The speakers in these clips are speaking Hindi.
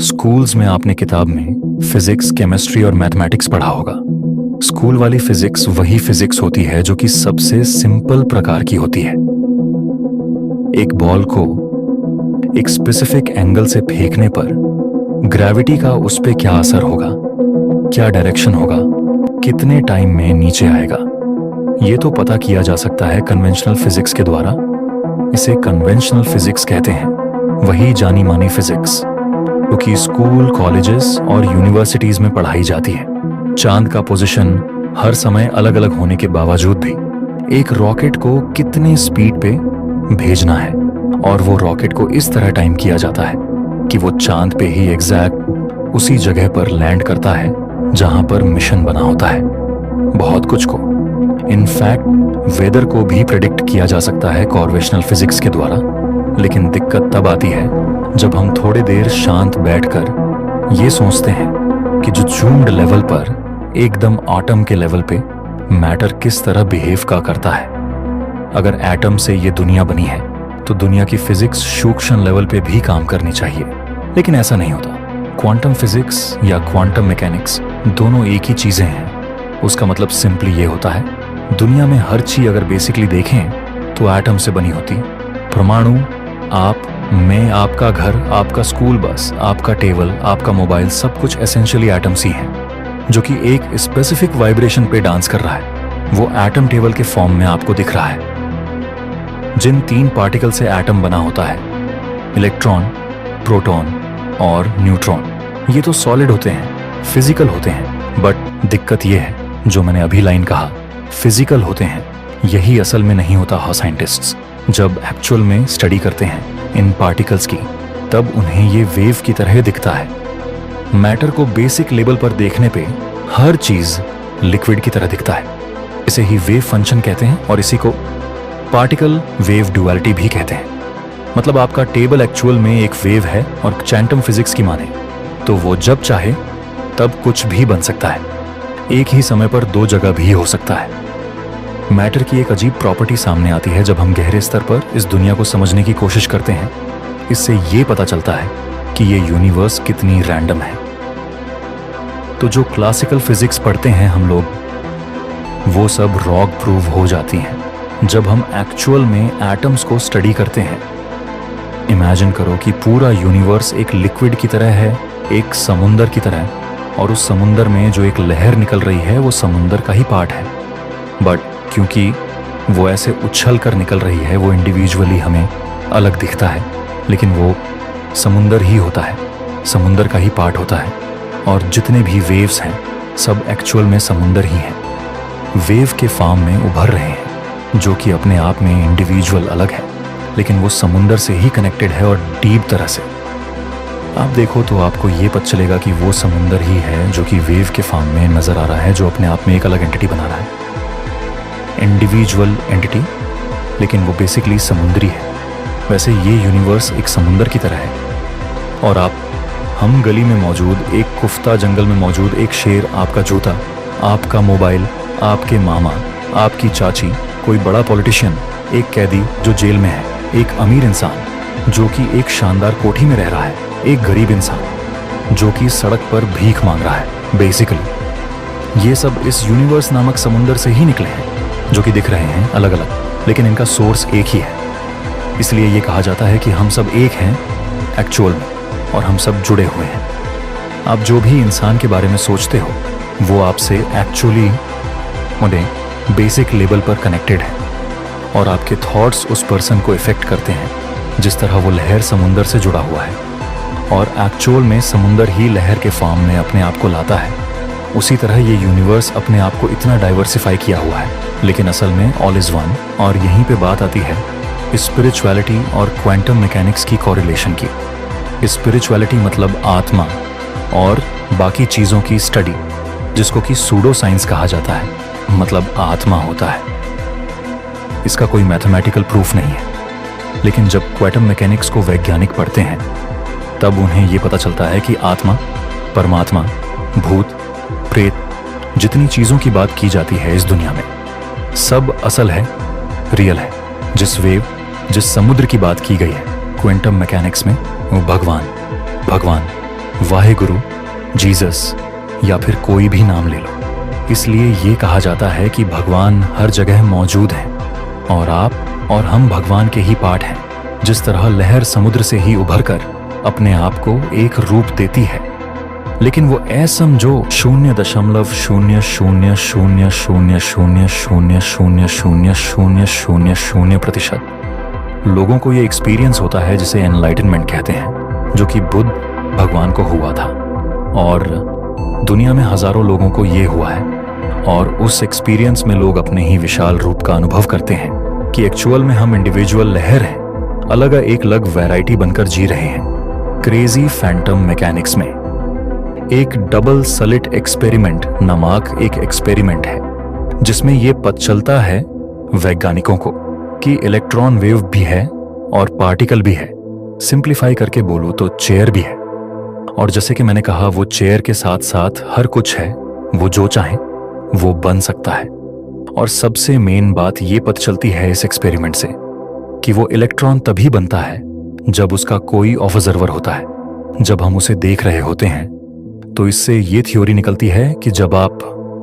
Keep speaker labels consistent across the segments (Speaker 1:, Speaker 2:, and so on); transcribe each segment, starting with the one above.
Speaker 1: स्कूल्स में आपने किताब में फिजिक्स, केमिस्ट्री और मैथमेटिक्स पढ़ा होगा। स्कूल वाली फिजिक्स वही फिजिक्स होती है जो कि सबसे सिंपल प्रकार की होती है। एक बॉल को एक स्पेसिफिक एंगल से फेंकने पर ग्रेविटी का उस पे क्या असर होगा, क्या डायरेक्शन होगा, कितने टाइम में नीचे आएगा, ये तो पता किया जा सकता है कन्वेंशनल फिजिक्स के द्वारा। इसे कन्वेंशनल फिजिक्स कहते हैं, वही जानी मानी फिजिक्स क्योंकि स्कूल, कॉलेजेस और यूनिवर्सिटीज में पढ़ाई जाती है। चांद का पोजीशन हर समय अलग अलग होने के बावजूद भी एक रॉकेट को कितनी स्पीड पे भेजना है और वो रॉकेट को इस तरह टाइम किया जाता है कि वो चांद पे ही एग्जैक्ट उसी जगह पर लैंड करता है जहां पर मिशन बना होता है। बहुत कुछ को, इनफैक्ट वेदर को भी प्रेडिक्ट किया जा सकता है कॉन्वेंशनल फिजिक्स के द्वारा। लेकिन दिक्कत तब आती है जब हम थोड़ी देर शांत बैठकर ये सोचते हैं कि जो जूम्ड लेवल पर, एकदम एटम के लेवल पे मैटर किस तरह बिहेव का करता है। अगर एटम से ये दुनिया बनी है तो दुनिया की फिजिक्स सूक्ष्म लेवल पे भी काम करनी चाहिए, लेकिन ऐसा नहीं होता। क्वांटम फिजिक्स या क्वांटम मैकेनिक्स दोनों एक ही चीजें हैं। उसका मतलब सिंपली ये होता है, दुनिया में हर चीज अगर बेसिकली देखें तो एटम से बनी होती है। परमाणु, आप, मैं, आपका घर, आपका स्कूल बस, आपका टेबल, आपका मोबाइल, सब कुछ एसेंशियली एटम्स ही हैं जो कि एक स्पेसिफिक वाइब्रेशन पे डांस कर रहा है। वो एटम टेबल के फॉर्म में आपको दिख रहा है। जिन 3 पार्टिकल से एटम बना होता है, इलेक्ट्रॉन, प्रोटॉन और न्यूट्रॉन, ये तो सॉलिड होते हैं, फिजिकल होते हैं। बट दिक्कत ये है, जो मैंने अभी लाइन कहा, फिजिकल होते हैं, यही असल में नहीं होता है। साइंटिस्ट्स जब एक्चुअल में स्टडी करते हैं इन पार्टिकल्स की, तब उन्हें ये वेव की तरह दिखता है। मैटर को बेसिक लेवल पर देखने पे हर चीज लिक्विड की तरह दिखता है। इसे ही वेव फंक्शन कहते हैं और इसी को पार्टिकल वेव ड्युअलिटी भी कहते हैं। मतलब आपका टेबल एक्चुअल में एक वेव है और क्वांटम फिजिक्स की माने तो वो जब चाहे तब कुछ भी बन सकता है। एक ही समय पर 2 जगह भी हो सकता है। मैटर की एक अजीब प्रॉपर्टी सामने आती है जब हम गहरे स्तर पर इस दुनिया को समझने की कोशिश करते हैं। इससे ये पता चलता है कि ये यूनिवर्स कितनी रैंडम है। तो जो क्लासिकल फिजिक्स पढ़ते हैं हम लोग, वो सब रॉग प्रूव हो जाती हैं जब हम एक्चुअल में एटम्स को स्टडी करते हैं। इमेजिन करो कि पूरा यूनिवर्स एक लिक्विड की तरह है, एक समुंदर की तरह, और उस समुंदर में जो एक लहर निकल रही है वो समुंदर का ही पार्ट है। बट क्योंकि वो ऐसे उछल कर निकल रही है, वो इंडिविजुअली हमें अलग दिखता है, लेकिन वो समुंदर ही होता है, समुंदर का ही पार्ट होता है। और जितने भी वेव्स हैं सब एक्चुअल में समुंदर ही हैं, वेव के फॉर्म में उभर रहे हैं, जो कि अपने आप में इंडिविजुअल अलग है, लेकिन वो समुंदर से ही कनेक्टेड है और डीप तरह से। आप देखो तो आपको ये पता चलेगा कि वो समुंदर ही है जो कि वेव के फॉर्म में नजर आ रहा है, जो अपने आप में एक अलग एंटिटी बना रहा है, इंडिविजुअल एंटिटी, लेकिन वो बेसिकली समुद्री है। वैसे ये यूनिवर्स एक समुंदर की तरह है और हम गली में मौजूद, एक कुफ्ता जंगल में मौजूद एक शेर, आपका जूता, आपका मोबाइल, आपके मामा, आपकी चाची, कोई बड़ा पॉलिटिशियन, एक कैदी जो जेल में है, एक अमीर इंसान जो कि एक शानदार कोठी में रह रहा है, एक गरीब इंसान जो कि सड़क पर भीख मांग रहा है। बेसिकली ये सब इस यूनिवर्स नामक समुंदर से ही निकले हैं, जो कि दिख रहे हैं अलग अलग, लेकिन इनका सोर्स एक ही है। इसलिए ये कहा जाता है कि हम सब एक हैं एक्चुअल में और हम सब जुड़े हुए हैं। आप जो भी इंसान के बारे में सोचते हो वो आपसे एक्चुअली उन्हें बेसिक लेवल पर कनेक्टेड है और आपके थॉट्स उस पर्सन को इफेक्ट करते हैं। जिस तरह वो लहर समुंदर से जुड़ा हुआ है और एक्चुअल में समुंदर ही लहर के फॉर्म में अपने आप को लाता है, उसी तरह ये यूनिवर्स अपने आप को इतना डाइवर्सिफाई किया हुआ है, लेकिन असल में ऑल इज वन। और यहीं पे बात आती है स्पिरिचुअलिटी और क्वांटम मैकेनिक्स की कोरिलेशन की। स्पिरिचुअलिटी मतलब आत्मा और बाकी चीज़ों की स्टडी, जिसको कि सूडो साइंस कहा जाता है, मतलब आत्मा होता है। इसका कोई मैथमेटिकल प्रूफ नहीं है, लेकिन जब क्वांटम मैकेनिक्स को वैज्ञानिक पढ़ते हैं तब उन्हें ये पता चलता है कि आत्मा, परमात्मा, भूत, प्रेत, जितनी चीज़ों की बात की जाती है इस दुनिया में, सब असल है, रियल है। जिस वेव, जिस समुद्र की बात की गई है क्वांटम मैकेनिक्स में, वो भगवान वाहेगुरु, जीसस या फिर कोई भी नाम ले लो। इसलिए ये कहा जाता है कि भगवान हर जगह मौजूद हैं और आप और हम भगवान के ही पार्ट हैं। जिस तरह लहर समुद्र से ही उभरकर अपने आप को एक रूप देती है, लेकिन वो असमझो 0.000000000000% लोगों को ये एक्सपीरियंस होता है जिसे एनलाइटनमेंट कहते हैं, जो कि बुद्ध भगवान को हुआ था। और दुनिया में हजारों लोगों को ये हुआ है और उस एक्सपीरियंस में लोग अपने ही विशाल रूप का अनुभव करते हैं कि एक्चुअल में हम इंडिविजुअल लहर हैं, अलग अलग वैरायटी बनकर जी रहे हैं। क्रेजी फैंटम मैकेनिक्स में एक डबल स्लिट एक्सपेरिमेंट नामक एक एक्सपेरिमेंट है जिसमें यह पता चलता है वैज्ञानिकों को कि इलेक्ट्रॉन वेव भी है और पार्टिकल भी है। सिंप्लीफाई करके बोलूं तो चेयर भी है, और जैसे कि मैंने कहा वो चेयर के साथ साथ हर कुछ है, वो जो चाहे वो बन सकता है। और सबसे मेन बात ये पता चलती है इस एक्सपेरिमेंट से कि वो इलेक्ट्रॉन तभी बनता है जब उसका कोई ऑब्जर्वर होता है, जब हम उसे देख रहे होते हैं। तो इससे ये थ्योरी निकलती है कि जब आप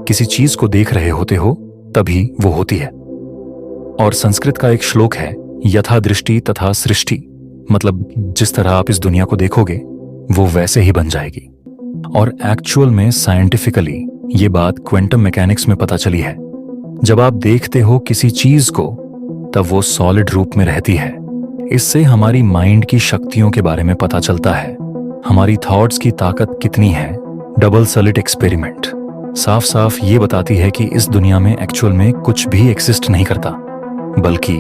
Speaker 1: किसी चीज को देख रहे होते हो तभी वो होती है। और संस्कृत का एक श्लोक है, यथा दृष्टि तथा सृष्टि, मतलब जिस तरह आप इस दुनिया को देखोगे वो वैसे ही बन जाएगी। और एक्चुअल में साइंटिफिकली ये बात क्वांटम मैकेनिक्स में पता चली है। जब आप देखते हो किसी चीज को तब वो सॉलिड रूप में रहती है। इससे हमारी माइंड की शक्तियों के बारे में पता चलता है, हमारी थॉट्स की ताकत कितनी है। डबल स्लिट एक्सपेरिमेंट साफ साफ ये बताती है कि इस दुनिया में एक्चुअल में कुछ भी एक्सिस्ट नहीं करता, बल्कि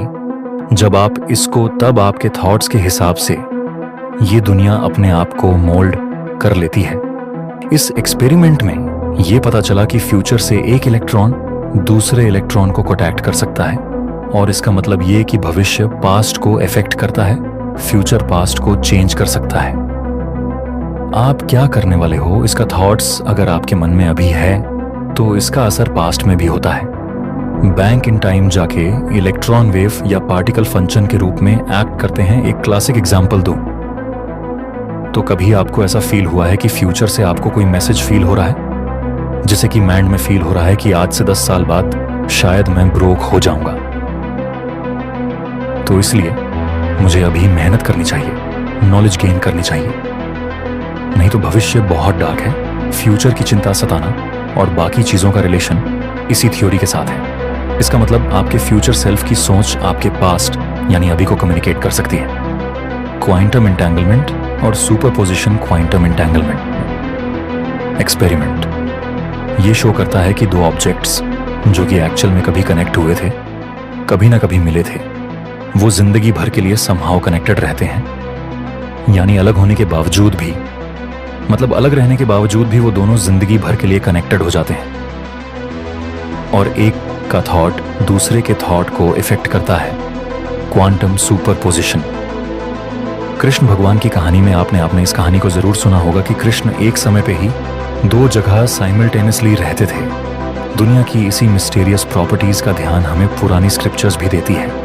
Speaker 1: जब आप इसको तब आपके थॉट्स के हिसाब से ये दुनिया अपने आप को मोल्ड कर लेती है। इस एक्सपेरिमेंट में ये पता चला कि फ्यूचर से एक इलेक्ट्रॉन दूसरे इलेक्ट्रॉन को कॉन्टैक्ट कर सकता है, और इसका मतलब ये कि भविष्य पास्ट को इफेक्ट करता है, फ्यूचर पास्ट को चेंज कर सकता है। आप क्या करने वाले हो, इसका थॉट्स अगर आपके मन में अभी है तो इसका असर पास्ट में भी होता है। बैंक इन टाइम जाके इलेक्ट्रॉन वेव या पार्टिकल फंक्शन के रूप में एक्ट करते हैं। एक क्लासिक एग्जांपल दूं तो कभी आपको ऐसा फील हुआ है कि फ्यूचर से आपको कोई मैसेज फील हो रहा है, जैसे कि माइंड में फील हो रहा है कि आज से 10 साल बाद शायद मैं ब्रोक हो जाऊंगा। तो इसलिए मुझे अभी मेहनत करनी चाहिए, नॉलेज गेन करनी चाहिए, नहीं तो भविष्य बहुत डार्क है। फ्यूचर की चिंता सताना और बाकी चीजों का रिलेशन इसी थ्योरी के साथ है। इसका मतलब आपके फ्यूचर सेल्फ की सोच आपके पास्ट यानी अभी को कम्युनिकेट कर सकती है। क्वांटम एंटेंगलमेंट और सुपरपोजिशन क्वांटम एंटेंगलमेंट एक्सपेरिमेंट ये शो करता है कि दो ऑब्जेक्ट्स जो कि एक्चुअल में कभी कनेक्ट हुए थे, कभी ना कभी मिले थे, वो जिंदगी भर के लिए समहाउ कनेक्टेड रहते हैं। यानी अलग होने के बावजूद भी, मतलब अलग रहने के बावजूद भी वो दोनों जिंदगी भर के लिए कनेक्टेड हो जाते हैं। और एक का थॉट दूसरे के थॉट को इफेक्ट करता है। Quantum superposition. कृष्ण भगवान की कहानी में आपने इस कहानी को जरूर सुना होगा कि कृष्ण एक समय पे ही दो जगह साइमल्टेनियसली रहते थे। दुनिया की इसी मिस्टीरियस प्रॉपर्टीज का ध्यान हमें पुरानी स्क्रिप्चर्स भी देती है।